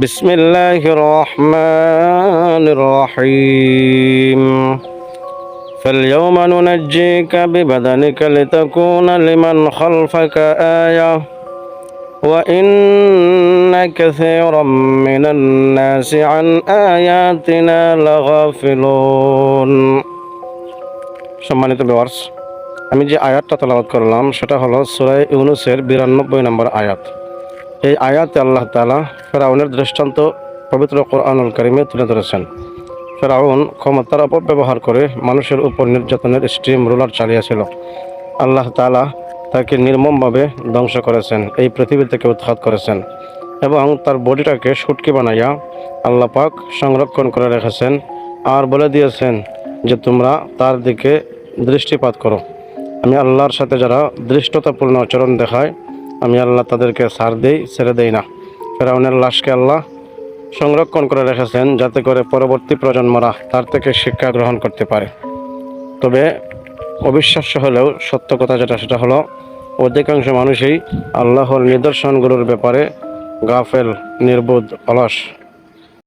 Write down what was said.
بسم الله الرحمن الرحيم فاليوم ننجيك ببدنك لتكون لمن خلفك آية وإن كثيرا من الناس عن آياتنا لغافلون সম্মানিত ভিউয়ার্স, আমি যে আয়াতটা তেলাওয়াত করলাম সেটা হলো সূরা ইউনূসের 92 নম্বর আয়াত। এই আয়াতে আল্লাহ তাআলা ফেরাউনের দৃষ্টান্ত পবিত্র কোরআনুল কারীমে তুলে ধরেছেন। ফেরাউন ক্ষমতার অপব্যবহার করে মানুষের উপর নির্যাতনের স্টিম রোলার চালিয়েছিল। আল্লাহ তাআলা তাকে নির্মমভাবে ধ্বংস করেছেন, এই পৃথিবী থেকে উৎখাত করেছেন এবং তার বডিটাকে শুটকি বানাইয়া আল্লাহ পাক সংরক্ষণ করে রেখেছেন আর বলে দিয়েছেন যে তোমরা তার দিকে দৃষ্টিপাত করো। আমি আল্লাহর সাথে যারা দৃষ্টতাপূর্ণ আচরণ দেখায় আমি আল্লাহ তাদেরকে ছেড়ে দেই না। ফেরাউনের লাশকে আল্লাহ সংরক্ষণ করে রেখেছেন যাতে করে পরবর্তী প্রজন্মরা তার থেকে শিক্ষা গ্রহণ করতে পারে। তবে অবিশ্বাস্য হলেও সত্য কথা সেটা হলো অধিকাংশ মানুষই আল্লাহর নিদর্শনগুলোর ব্যাপারে গাফেল, নির্বোধ, অলস।